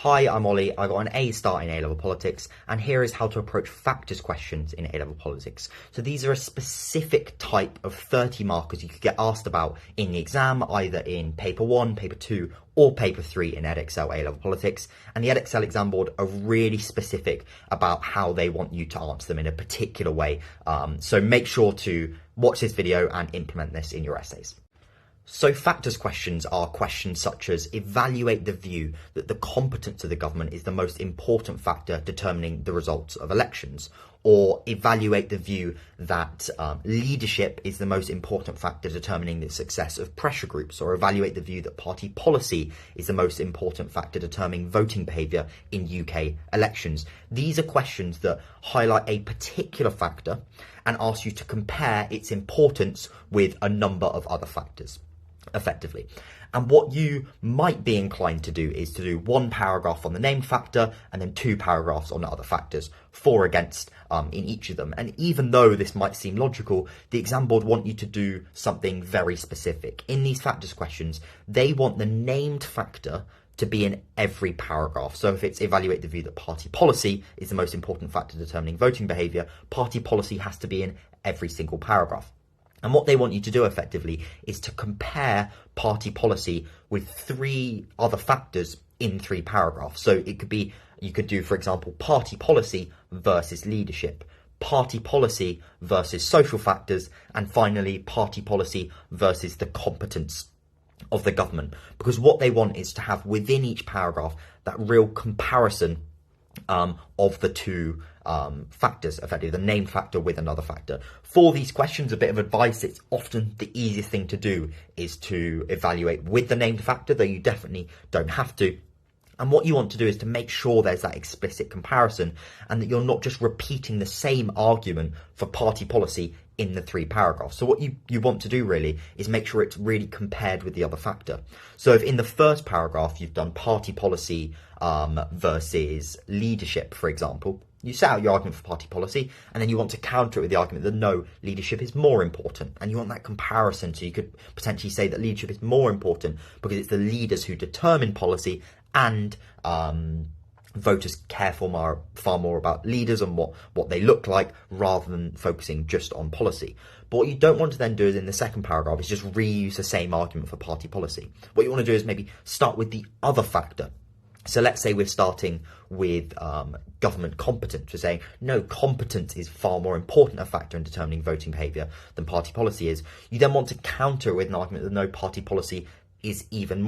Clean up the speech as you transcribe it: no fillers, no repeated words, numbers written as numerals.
Hi, I'm Ollie. I got an A star in A-level politics, and here is how to approach factors questions in A-level politics. So these are a specific type of 30 markers you could get asked about in the exam, either in paper 1, paper 2, or paper 3 in Edexcel A-level politics. And the Edexcel exam board are really specific about how they want you to answer them in a particular way. So make sure to watch this video and implement this in your essays. So factors questions are questions such as evaluate the view that the competence of the government is the most important factor determining the results of elections, or evaluate the view that leadership is the most important factor determining the success of pressure groups, or evaluate the view that party policy is the most important factor determining voting behaviour in UK elections. These are questions that highlight a particular factor and ask you to compare its importance with a number of other factors, effectively. And what you might be inclined to do is to do one paragraph on the named factor and then 2 paragraphs on the other factors, for against in each of them. And even though this might seem logical, the exam board want you to do something very specific. In these factors questions, they want the named factor to be in every paragraph. So if it's evaluate the view that party policy is the most important factor determining voting behaviour, party policy has to be in every single paragraph. And what they want you to do effectively is to compare party policy with 3 other factors in 3 paragraphs. So it could be, you could do, for example, party policy versus leadership, party policy versus social factors, and finally party policy versus the competence of the government. Because what they want is to have within each paragraph that real comparison of the 2 factors, effectively the named factor with another factor. For these questions, a bit of advice: it's often the easiest thing to do is to evaluate with the named factor, though you definitely don't have to. And what you want to do is to make sure there's that explicit comparison and that you're not just repeating the same argument for party policy in the 3 paragraphs. So what you want to do really is make sure it's really compared with the other factor. So if in the first paragraph you've done party policy versus leadership, for example, you set out your argument for party policy and then you want to counter it with the argument that no, leadership is more important. And you want that comparison, so you could potentially say that leadership is more important because it's the leaders who determine policy, and voters care far more about leaders and what they look like rather than focusing just on policy. But what you don't want to then do is in the second paragraph is just reuse the same argument for party policy. What you want to do is maybe start with the other factor. So let's say we're starting with government competence. We're saying, no, competence is far more important a factor in determining voting behaviour than party policy is. You then want to counter with an argument that no, party policy is even